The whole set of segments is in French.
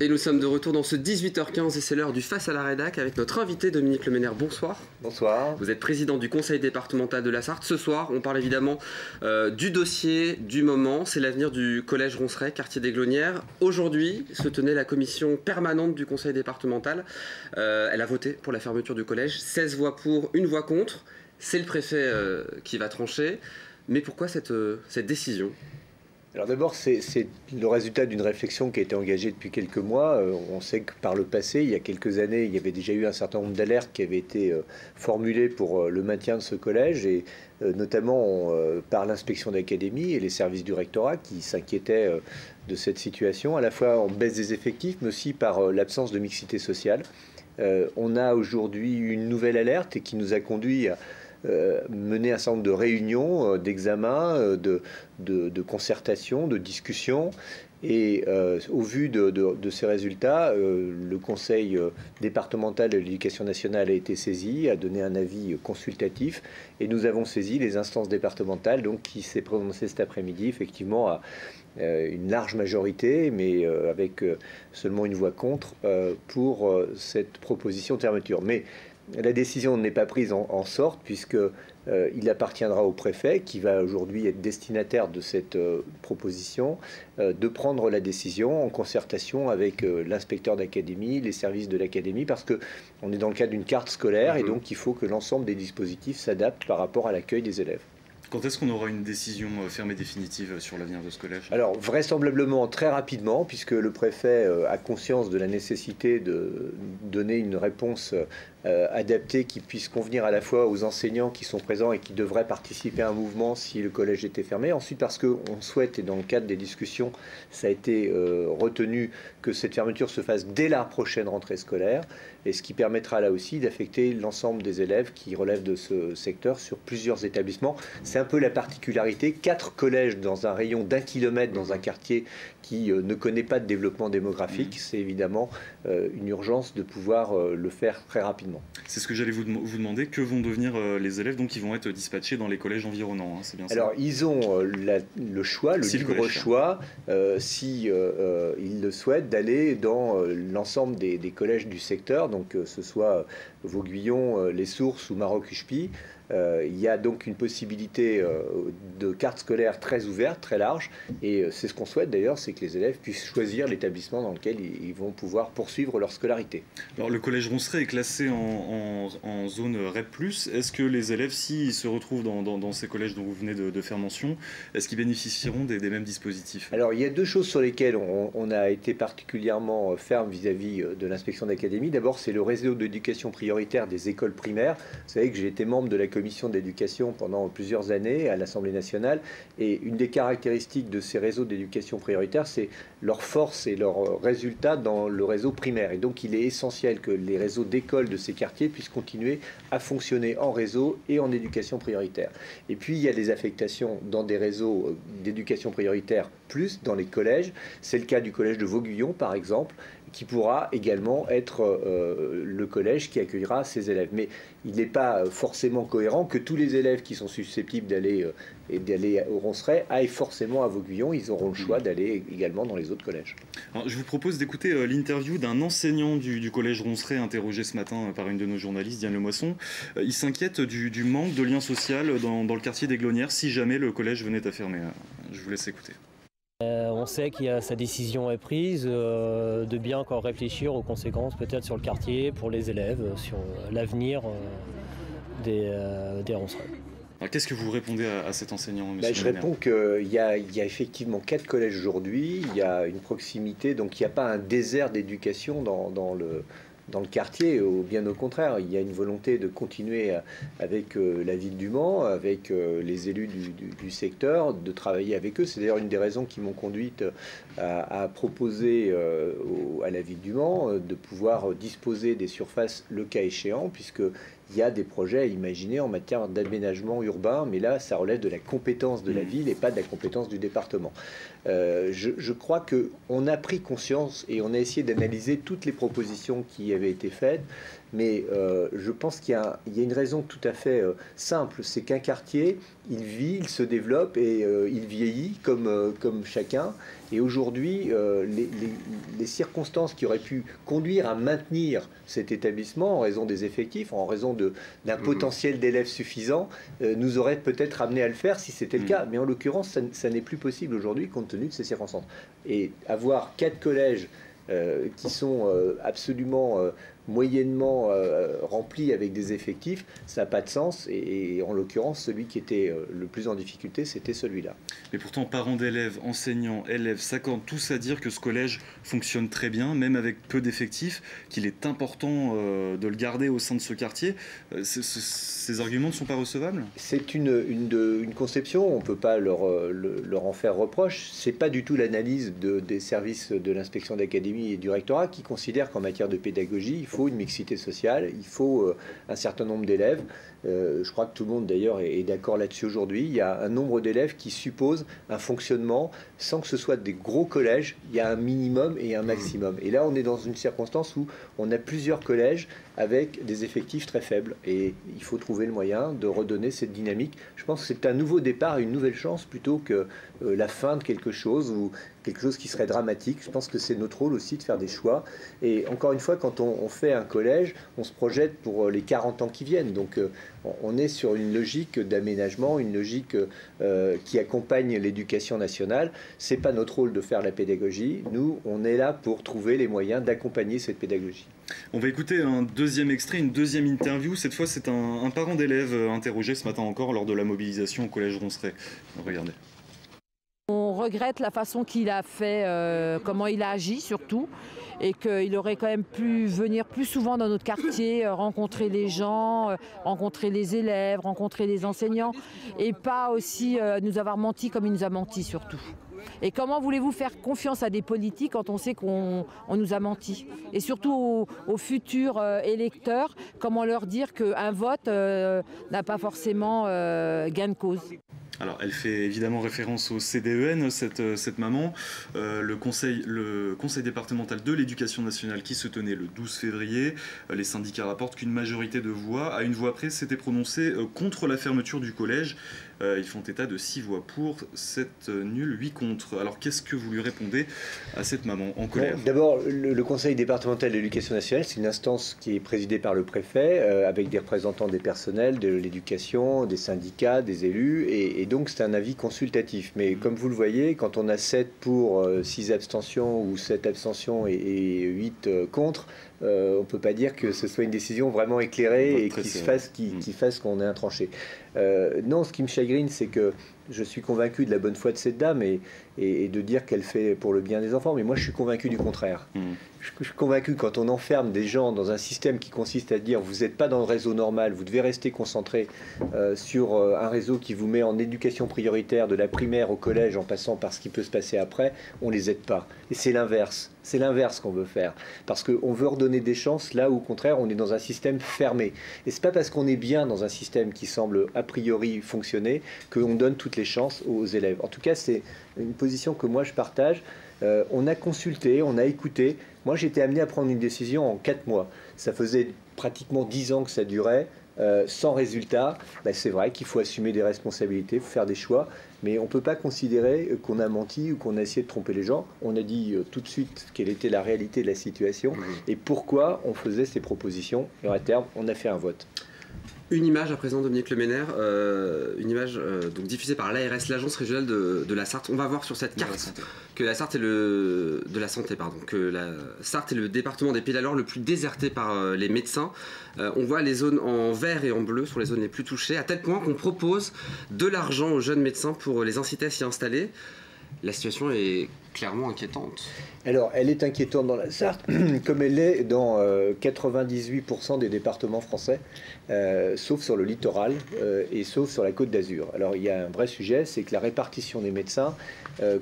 Et nous sommes de retour dans ce 18h15 et c'est l'heure du Face à la Rédac avec notre invité Dominique Leménaire. Bonsoir. Bonsoir. Vous êtes président du conseil départemental de la Sarthe. Ce soir, on parle évidemment du dossier du moment. C'est l'avenir du collège Ronceret, quartier des Glonnières. Aujourd'hui se tenait la commission permanente du conseil départemental. Elle a voté pour la fermeture du collège. 16 voix pour, 1 voix contre. C'est le préfet qui va trancher. Mais pourquoi cette décision ? Alors d'abord, c'est le résultat d'une réflexion qui a été engagée depuis quelques mois. On sait que par le passé, il y a quelques années, il y avait déjà eu un certain nombre d'alertes qui avaient été formulées pour le maintien de ce collège, et notamment par l'inspection d'académie et les services du rectorat qui s'inquiétaient de cette situation, à la fois en baisse des effectifs, mais aussi par l'absence de mixité sociale. On a aujourd'hui une nouvelle alerte et qui nous a conduit à mener un certain nombre de réunions, d'examens, de concertations, de discussions. Et au vu de ces résultats, le conseil départemental de l'éducation nationale a été saisi, a donné un avis consultatif, et nous avons saisi les instances départementales, donc, qui s'est prononcée cet après-midi, effectivement, à une large majorité, mais avec seulement 1 voix contre, pour cette proposition de fermeture. Mais la décision n'est pas prise en sorte, puisque il appartiendra au préfet, qui va aujourd'hui être destinataire de cette proposition, de prendre la décision en concertation avec l'inspecteur d'académie, les services de l'académie, parce qu'on est dans le cadre d'une carte scolaire, et donc il faut que l'ensemble des dispositifs s'adaptent par rapport à l'accueil des élèves. Quand est-ce qu'on aura une décision ferme et définitive sur l'avenir de ce collège ? Alors, vraisemblablement très rapidement, puisque le préfet a conscience de la nécessité de donner une réponse adaptée qui puisse convenir à la fois aux enseignants qui sont présents et qui devraient participer à un mouvement si le collège était fermé. Ensuite, parce qu'on souhaite, et dans le cadre des discussions, ça a été retenu, que cette fermeture se fasse dès la prochaine rentrée scolaire, et ce qui permettra là aussi d'affecter l'ensemble des élèves qui relèvent de ce secteur sur plusieurs établissements. C'est un peu la particularité, 4 collèges dans un rayon d'1 kilomètre dans un quartier qui ne connaît pas de développement démographique. C'est évidemment une urgence de pouvoir le faire très rapidement. C'est ce que j'allais vous demander. Que vont devenir les élèves donc, qui vont être dispatchés dans les collèges environnants, hein, c'est bien ça ? Alors, ils ont le choix, le libre choix, si ils le souhaitent, d'aller dans l'ensemble des collèges du secteur, donc que ce soit Vauguyon, Les Sources ou Maroc-Ushpi. Il y a donc une possibilité de carte scolaire très ouverte, très large, et c'est ce qu'on souhaite d'ailleurs, c'est que les élèves puissent choisir l'établissement dans lequel ils vont pouvoir poursuivre leur scolarité. Alors le collège Ronceret est classé en zone REP+. Est-ce que les élèves, s'ils se retrouvent dans ces collèges dont vous venez de faire mention, est-ce qu'ils bénéficieront des mêmes dispositifs ? Alors il y a 2 choses sur lesquelles on a été particulièrement ferme vis-à-vis de l'inspection d'académie. D'abord, c'est le réseau d'éducation prioritaire des écoles primaires. Vous savez que j'ai été membre de la commission d'éducation pendant plusieurs années à l'Assemblée nationale, et une des caractéristiques de ces réseaux d'éducation prioritaire, c'est leur force et leurs résultats dans le réseau primaire. Et donc il est essentiel que les réseaux d'écoles de ces quartiers puissent continuer à fonctionner en réseau et en éducation prioritaire. Et puis il y a des affectations dans des réseaux d'éducation prioritaire plus dans les collèges. C'est le cas du collège de Vauguyon par exemple, qui pourra également être le collège qui accueillera ces élèves. Mais il n'est pas forcément cohérent que tous les élèves qui sont susceptibles d'aller au Ronceret aillent forcément à Vauguyon. Ils auront le choix d'aller également dans les autres collèges. Alors, je vous propose d'écouter l'interview d'un enseignant du collège Ronceret interrogé ce matin par une de nos journalistes, Diane Lemoisson. Il s'inquiète du manque de lien social dans le quartier des Glonnières si jamais le collège venait à fermer. Je vous laisse écouter. On sait qu'il y a sa décision est prise, de bien encore réfléchir aux conséquences peut-être sur le quartier, pour les élèves, sur l'avenir des Roncerets. Alors, qu'est-ce que vous répondez à cet enseignant, monsieur Je réponds qu'il y a effectivement 4 collèges aujourd'hui, il y a une proximité, donc il n'y a pas un désert d'éducation dans le quartier, bien au contraire, il y a une volonté de continuer avec la ville du Mans, avec les élus du secteur, de travailler avec eux. C'est d'ailleurs une des raisons qui m'ont conduite à proposer à la ville du Mans de pouvoir disposer des surfaces le cas échéant, puisqu'il y a des projets à imaginer en matière d'aménagement urbain, mais là, ça relève de la compétence de la ville et pas de la compétence du département. Je crois qu'on a pris conscience et on a essayé d'analyser toutes les propositions qui avaient été faites. mais je pense qu'il y a une raison tout à fait simple, c'est qu'un quartier, il vit, il se développe et il vieillit comme chacun. Et aujourd'hui, les circonstances qui auraient pu conduire à maintenir cet établissement en raison des effectifs, en raison d'un potentiel d'élèves suffisant, nous auraient peut-être amené à le faire si c'était le cas. Mais en l'occurrence, ça n'est plus possible aujourd'hui compte tenu de ces circonstances. Et avoir 4 collèges qui sont absolument moyennement remplis avec des effectifs, ça n'a pas de sens. Et en l'occurrence, celui qui était le plus en difficulté, c'était celui-là. Mais pourtant, parents d'élèves, enseignants, élèves s'accordent tous à dire que ce collège fonctionne très bien, même avec peu d'effectifs, qu'il est important de le garder au sein de ce quartier. Ces arguments ne sont pas recevables? C'est une conception, on ne peut pas leur en faire reproche. Ce n'est pas du tout l'analyse des services de l'inspection d'académie et du rectorat qui considèrent qu'en matière de pédagogie, il faut une mixité sociale, il faut un certain nombre d'élèves. Je crois que tout le monde d'ailleurs est d'accord là-dessus aujourd'hui. Il y a un nombre d'élèves qui suppose un fonctionnement sans que ce soit des gros collèges. Il y a un minimum et un maximum. Et là, on est dans une circonstance où on a plusieurs collèges avec des effectifs très faibles. Et il faut trouver le moyen de redonner cette dynamique. Je pense que c'est un nouveau départ, une nouvelle chance plutôt que la fin de quelque chose ou quelque chose qui serait dramatique. Je pense que c'est notre rôle aussi de faire des choix. Et encore une fois, quand on fait un collège, on se projette pour les 40 ans qui viennent. Donc on est sur une logique d'aménagement, une logique qui accompagne l'éducation nationale. C'est pas notre rôle de faire la pédagogie. Nous, on est là pour trouver les moyens d'accompagner cette pédagogie. On va écouter un deuxième extrait, une deuxième interview. Cette fois, c'est un parent d'élève interrogé ce matin encore lors de la mobilisation au collège Ronceret. Regardez. On regrette la façon qu'il a fait, comment il a agi surtout, et qu'il aurait quand même pu venir plus souvent dans notre quartier, rencontrer les gens, rencontrer les élèves, rencontrer les enseignants, et pas aussi nous avoir menti comme il nous a menti surtout. Et comment voulez-vous faire confiance à des politiques quand on sait qu'on nous a menti? Et surtout aux futurs électeurs, comment leur dire qu'un vote n'a pas forcément gain de cause? Alors, elle fait évidemment référence au CDEN, cette maman, le conseil départemental de l'éducation nationale qui se tenait le 12 février. Les syndicats rapportent qu'une majorité de voix, à une voix près, s'était prononcée contre la fermeture du collège. Ils font état de 6 voix pour, 7 nuls, 8 contre. Alors, qu'est-ce que vous lui répondez à cette maman en colère? D'abord, le conseil départemental de l'éducation nationale, c'est une instance qui est présidée par le préfet, avec des représentants des personnels, de l'éducation, des syndicats, des élus, et donc c'est un avis consultatif. Mais comme vous le voyez, quand on a 7 pour, 6 abstentions ou 7 abstentions et 8 contre, on ne peut pas dire que ce soit une décision vraiment éclairée et qui fasse qu'on ait un tranché. Non, ce qui me chagrine, c'est que je suis convaincu de la bonne foi de cette dame et de dire qu'elle fait pour le bien des enfants, mais moi je suis convaincu du contraire. Je suis convaincu que quand on enferme des gens dans un système qui consiste à dire vous n'êtes pas dans le réseau normal, vous devez rester concentré sur un réseau qui vous met en éducation prioritaire de la primaire au collège en passant par ce qui peut se passer après, on ne les aide pas. Et c'est l'inverse. C'est l'inverse qu'on veut faire. Parce qu'on veut redonner des chances là où au contraire on est dans un système fermé. Et c'est pas parce qu'on est bien dans un système qui semble a priori fonctionner qu'on donne toutes les chances aux élèves. En tout cas, c'est une position que moi je partage. On a consulté, on a écouté. Moi, j'ai été amené à prendre une décision en 4 mois. Ça faisait pratiquement 10 ans que ça durait, sans résultat. C'est vrai qu'il faut assumer des responsabilités, il faut faire des choix, mais on ne peut pas considérer qu'on a menti ou qu'on a essayé de tromper les gens. On a dit tout de suite quelle était la réalité de la situation et pourquoi on faisait ces propositions. Et à terme, on a fait un vote. Une image à présent, Dominique Leménaire, une image donc diffusée par l'ARS, l'agence régionale de la Sarthe. On va voir sur cette carte que la Sarthe est de la santé, pardon, que la Sarthe est le département des Pays de la Loire le plus déserté par les médecins. On voit les zones en vert et en bleu sont les zones les plus touchées, à tel point qu'on propose de l'argent aux jeunes médecins pour les inciter à s'y installer. La situation est clairement inquiétante. Alors, elle est inquiétante dans la Sarthe, comme elle l'est dans 98% des départements français, sauf sur le littoral et sauf sur la Côte d'Azur. Alors, il y a un vrai sujet, c'est que la répartition des médecins,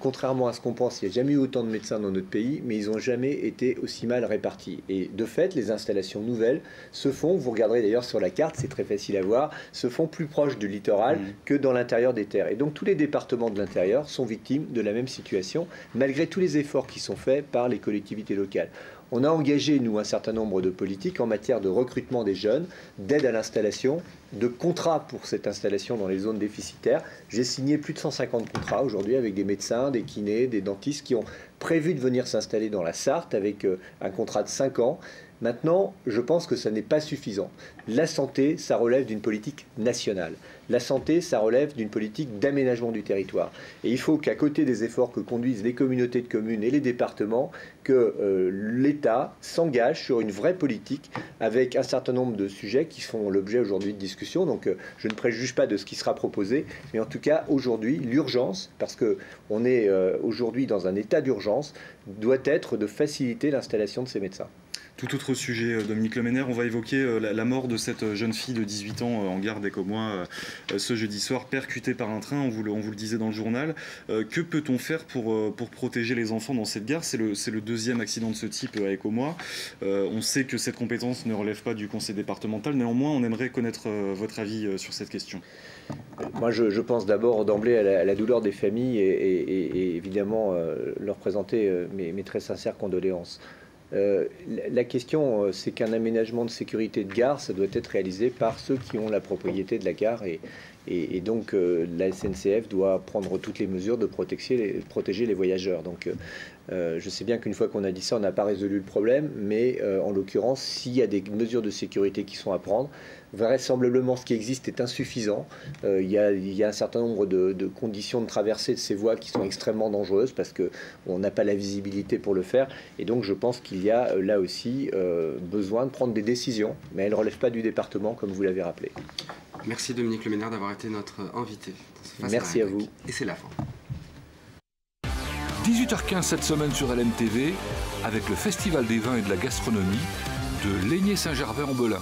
contrairement à ce qu'on pense, il n'y a jamais eu autant de médecins dans notre pays, mais ils n'ont jamais été aussi mal répartis. Et de fait, les installations nouvelles se font, vous regarderez d'ailleurs sur la carte, c'est très facile à voir, se font plus proches du littoral que dans l'intérieur des terres. Et donc, tous les départements de l'intérieur sont victimes de la même situation, malgré tous les efforts qui sont faits par les collectivités locales. On a engagé, nous, un certain nombre de politiques en matière de recrutement des jeunes, d'aide à l'installation, de contrats pour cette installation dans les zones déficitaires. J'ai signé plus de 150 contrats aujourd'hui avec des médecins, des kinés, des dentistes qui ont prévu de venir s'installer dans la Sarthe avec un contrat de 5 ans. Maintenant, je pense que ça n'est pas suffisant. La santé, ça relève d'une politique nationale. La santé, ça relève d'une politique d'aménagement du territoire. Et il faut qu'à côté des efforts que conduisent les communautés de communes et les départements, que l'État s'engage sur une vraie politique avec un certain nombre de sujets qui font l'objet aujourd'hui de discussions. Donc je ne préjuge pas de ce qui sera proposé, mais en tout cas aujourd'hui, l'urgence, parce qu'on est aujourd'hui dans un état d'urgence, doit être de faciliter l'installation de ces médecins. Tout autre sujet, Dominique Leménaire, on va évoquer la mort de cette jeune fille de 18 ans en gare d'Écommois ce jeudi soir, percutée par un train, on vous le disait dans le journal. Que peut-on faire pour protéger les enfants dans cette gare? C'est le deuxième accident de ce type à Écommois. On sait que cette compétence ne relève pas du conseil départemental, néanmoins on aimerait connaître votre avis sur cette question. Moi je pense d'abord d'emblée à la douleur des familles et évidemment leur présenter mes très sincères condoléances. La question, c'est qu'un aménagement de sécurité de gare, ça doit être réalisé par ceux qui ont la propriété de la gare et donc la SNCF doit prendre toutes les mesures de protéger les voyageurs. Donc je sais bien qu'une fois qu'on a dit ça, on n'a pas résolu le problème, mais en l'occurrence, s'il y a des mesures de sécurité qui sont à prendre, vraisemblablement ce qui existe est insuffisant. Il y a un certain nombre de conditions de traversée de ces voies qui sont extrêmement dangereuses parce qu'on n'a pas la visibilité pour le faire. Et donc je pense qu'il y a là aussi besoin de prendre des décisions, mais elles ne relèvent pas du département comme vous l'avez rappelé. Merci Dominique Leménaire d'avoir été notre invité. Merci à vous. Et c'est la fin. 18h15 cette semaine sur LMTV avec le Festival des vins et de la gastronomie de Laigné-Saint-Gervais en Belin.